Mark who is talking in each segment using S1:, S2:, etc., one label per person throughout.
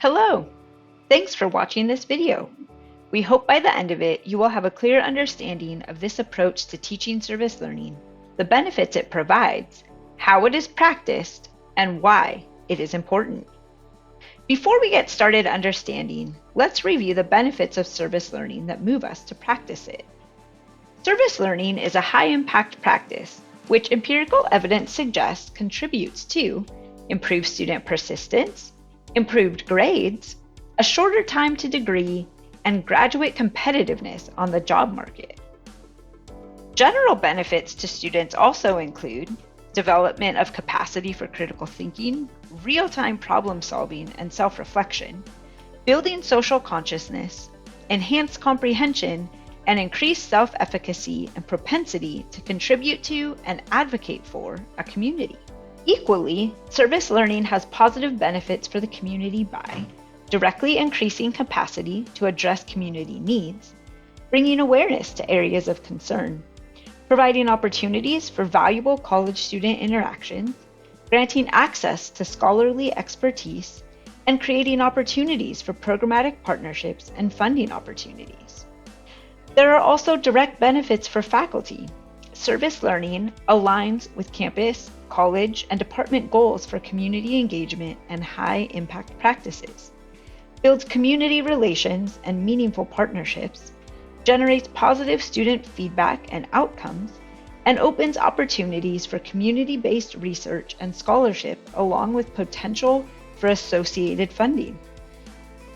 S1: Hello! Thanks for watching this video. We hope by the end of it you will have a clear understanding of this approach to teaching service learning, the benefits it provides, how it is practiced, and why it is important. Before we get started understanding, let's review the benefits of service learning that move us to practice it. Service learning is a high-impact practice, which empirical evidence suggests contributes to improved student persistence, improved grades, a shorter time to degree, and graduate competitiveness on the job market. General benefits to students also include development of capacity for critical thinking, real-time problem solving and self-reflection, building social consciousness, enhanced comprehension, and increased self-efficacy and propensity to contribute to and advocate for a community. Equally, service learning has positive benefits for the community by directly increasing capacity to address community needs, bringing awareness to areas of concern, providing opportunities for valuable college student interactions, granting access to scholarly expertise, and creating opportunities for programmatic partnerships and funding opportunities. There are also direct benefits for faculty. Service learning aligns with campus, college, and department goals for community engagement and high-impact practices, builds community relations and meaningful partnerships, generates positive student feedback and outcomes, and opens opportunities for community-based research and scholarship along with potential for associated funding.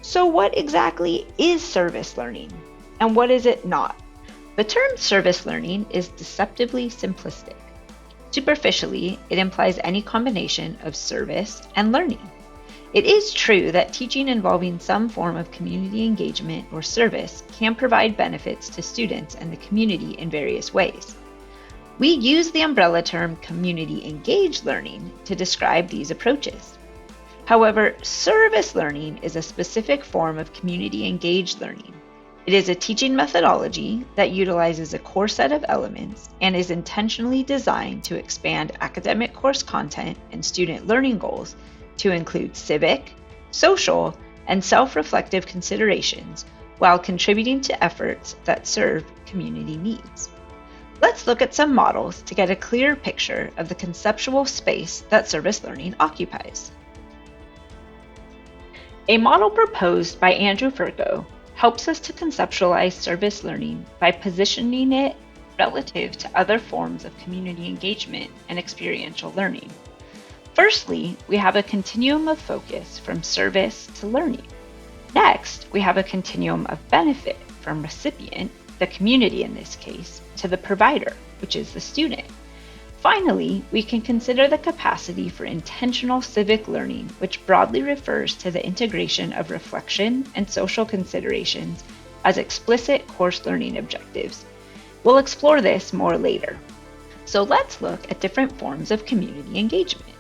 S1: So what exactly is service learning, and what is it not? The term service learning is deceptively simplistic. Superficially, it implies any combination of service and learning. It is true that teaching involving some form of community engagement or service can provide benefits to students and the community in various ways. We use the umbrella term community engaged learning to describe these approaches. However, service learning is a specific form of community engaged learning. It is a teaching methodology that utilizes a core set of elements and is intentionally designed to expand academic course content and student learning goals to include civic, social, and self-reflective considerations while contributing to efforts that serve community needs. Let's look at some models to get a clear picture of the conceptual space that service learning occupies. A model proposed by Andrew Furco helps us to conceptualize service learning by positioning it relative to other forms of community engagement and experiential learning. Firstly, we have a continuum of focus from service to learning. Next, we have a continuum of benefit from recipient, the community in this case, to the provider, which is the student. Finally, we can consider the capacity for intentional civic learning, which broadly refers to the integration of reflection and social considerations as explicit course learning objectives. We'll explore this more later. So let's look at different forms of community engagement.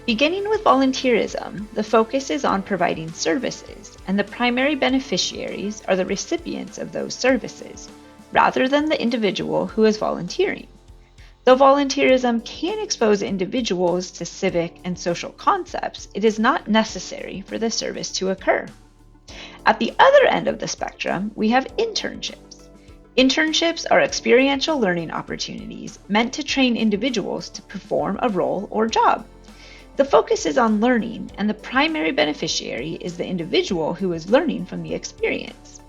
S1: Beginning with volunteerism, the focus is on providing services, and the primary beneficiaries are the recipients of those services, rather than the individual who is volunteering. Though volunteerism can expose individuals to civic and social concepts, it is not necessary for the service to occur. At the other end of the spectrum, we have internships. Internships are experiential learning opportunities meant to train individuals to perform a role or job. The focus is on learning, and the primary beneficiary is the individual who is learning from the experience.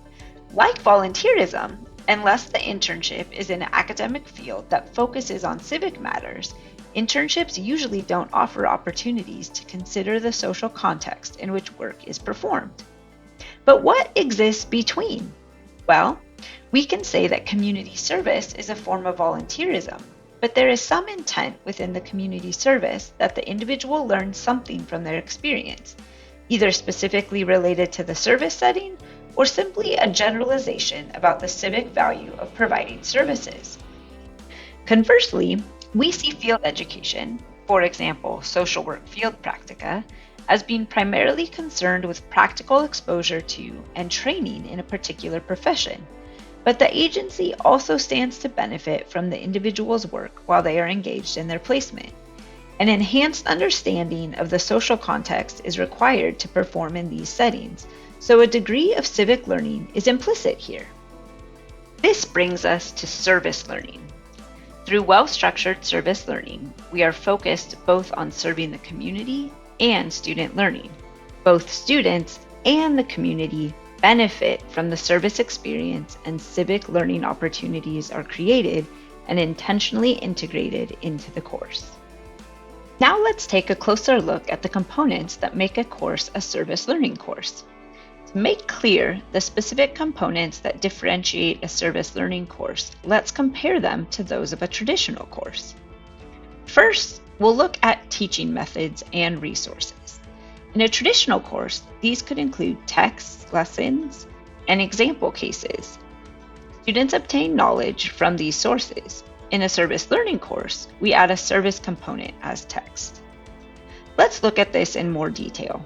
S1: Like volunteerism, unless the internship is in an academic field that focuses on civic matters, internships usually don't offer opportunities to consider the social context in which work is performed. But what exists between? Well, we can say that community service is a form of volunteerism, but there is some intent within the community service that the individual learns something from their experience, either specifically related to the service setting or simply a generalization about the civic value of providing services. Conversely, we see field education, for example, social work field practica, as being primarily concerned with practical exposure to and training in a particular profession, but the agency also stands to benefit from the individual's work while they are engaged in their placement. An enhanced understanding of the social context is required to perform in these settings, so a degree of civic learning is implicit here. This brings us to service learning. Through well-structured service learning, we are focused both on serving the community and student learning. Both students and the community benefit from the service experience, and civic learning opportunities are created and intentionally integrated into the course. Now let's take a closer look at the components that make a course a service learning course. To make clear the specific components that differentiate a service learning course, let's compare them to those of a traditional course. First, we'll look at teaching methods and resources. In a traditional course, these could include texts, lessons, and example cases. Students obtain knowledge from these sources. In a service learning course, we add a service component as text. Let's look at this in more detail.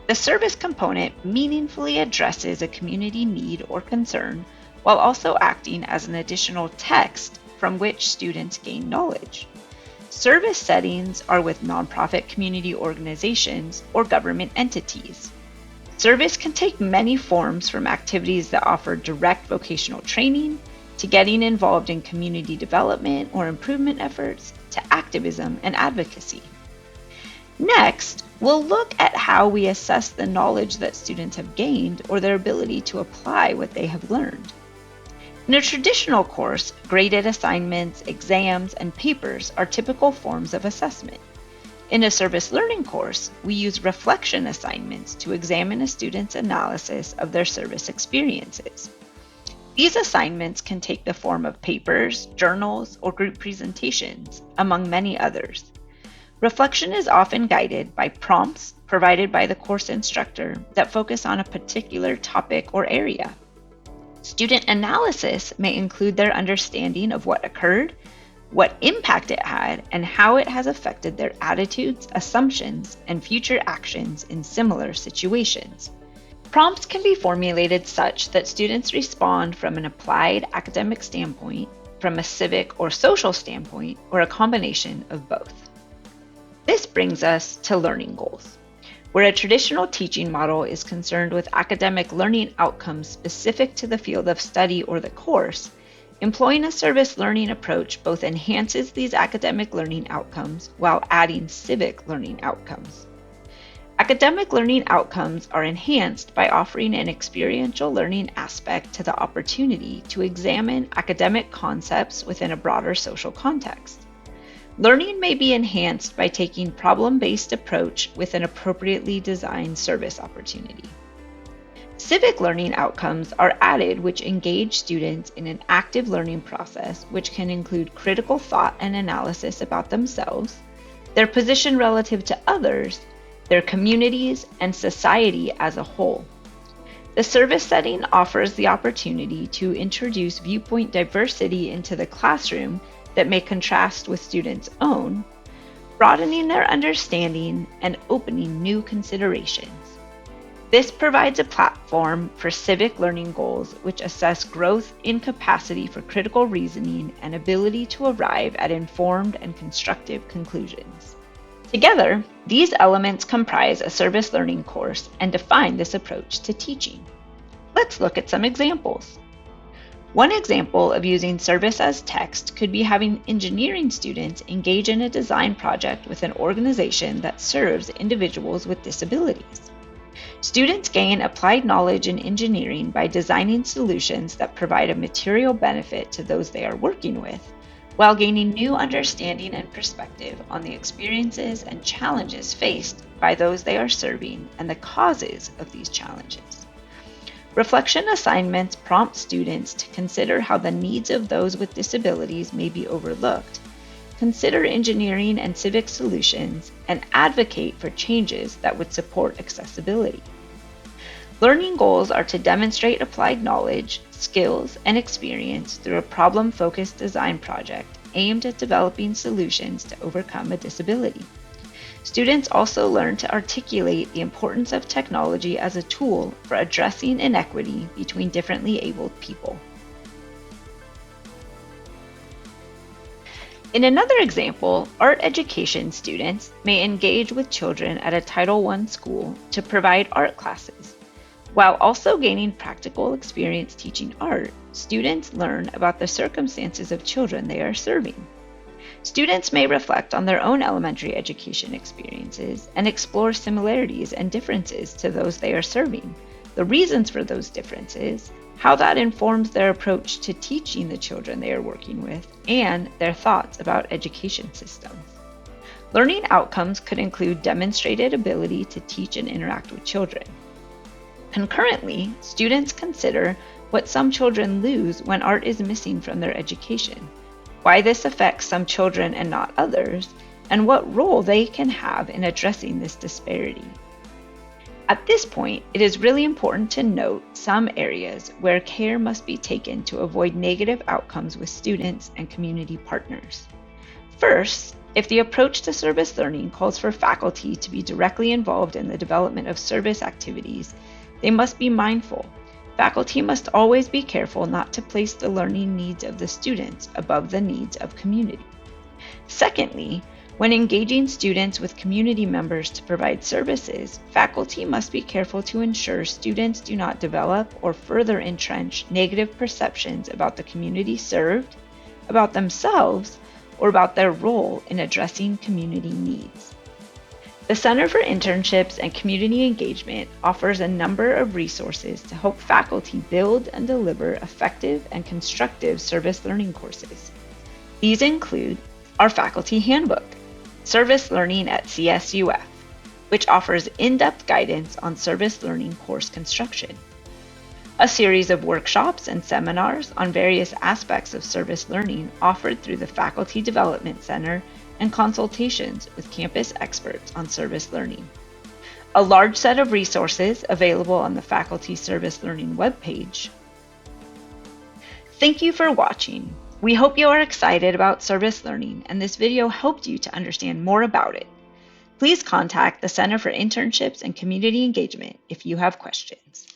S1: The service component meaningfully addresses a community need or concern while also acting as an additional text from which students gain knowledge. Service settings are with nonprofit community organizations or government entities. Service can take many forms, from activities that offer direct vocational training to getting involved in community development or improvement efforts to activism and advocacy. Next, we'll look at how we assess the knowledge that students have gained or their ability to apply what they have learned. In a traditional course, graded assignments, exams, and papers are typical forms of assessment. In a service learning course, we use reflection assignments to examine a student's analysis of their service experiences. These assignments can take the form of papers, journals, or group presentations, among many others. Reflection is often guided by prompts provided by the course instructor that focus on a particular topic or area. Student analysis may include their understanding of what occurred, what impact it had, and how it has affected their attitudes, assumptions, and future actions in similar situations. Prompts can be formulated such that students respond from an applied academic standpoint, from a civic or social standpoint, or a combination of both. This brings us to learning goals. Where a traditional teaching model is concerned with academic learning outcomes specific to the field of study or the course, employing a service learning approach both enhances these academic learning outcomes while adding civic learning outcomes. Academic learning outcomes are enhanced by offering an experiential learning aspect to the opportunity to examine academic concepts within a broader social context. Learning may be enhanced by taking problem-based approach with an appropriately designed service opportunity. Civic learning outcomes are added which engage students in an active learning process, which can include critical thought and analysis about themselves, their position relative to others, their communities, and society as a whole. The service setting offers the opportunity to introduce viewpoint diversity into the classroom that may contrast with students' own, broadening their understanding and opening new considerations. This provides a platform for civic learning goals which assess growth in capacity for critical reasoning and ability to arrive at informed and constructive conclusions. Together, these elements comprise a service learning course and define this approach to teaching. Let's look at some examples. One example of using service as text could be having engineering students engage in a design project with an organization that serves individuals with disabilities. Students gain applied knowledge in engineering by designing solutions that provide a material benefit to those they are working with, while gaining new understanding and perspective on the experiences and challenges faced by those they are serving and the causes of these challenges. Reflection assignments prompt students to consider how the needs of those with disabilities may be overlooked, consider engineering and civic solutions, and advocate for changes that would support accessibility. Learning goals are to demonstrate applied knowledge, skills, and experience through a problem-focused design project aimed at developing solutions to overcome a disability. Students also learn to articulate the importance of technology as a tool for addressing inequity between differently abled people. In another example, art education students may engage with children at a Title I school to provide art classes. While also gaining practical experience teaching art, students learn about the circumstances of children they are serving. Students may reflect on their own elementary education experiences and explore similarities and differences to those they are serving, the reasons for those differences, how that informs their approach to teaching the children they are working with, and their thoughts about education systems. Learning outcomes could include demonstrated ability to teach and interact with children. Concurrently, students consider what some children lose when art is missing from their education, why this affects some children and not others, and what role they can have in addressing this disparity. At this point, it is really important to note some areas where care must be taken to avoid negative outcomes with students and community partners. First, if the approach to service learning calls for faculty to be directly involved in the development of service activities, they must be mindful. Faculty must always be careful not to place the learning needs of the students above the needs of community. Secondly, when engaging students with community members to provide services, faculty must be careful to ensure students do not develop or further entrench negative perceptions about the community served, about themselves, or about their role in addressing community needs. The Center for Internships and Community Engagement offers a number of resources to help faculty build and deliver effective and constructive service learning courses. These include our Faculty Handbook, Service Learning at CSUF, which offers in-depth guidance on service learning course construction, a series of workshops and seminars on various aspects of service learning offered through the Faculty Development Center, and consultations with campus experts on service learning. A large set of resources available on the Faculty Service Learning webpage. Thank you for watching. We hope you are excited about service learning and this video helped you to understand more about it. Please contact the Center for Internships and Community Engagement if you have questions.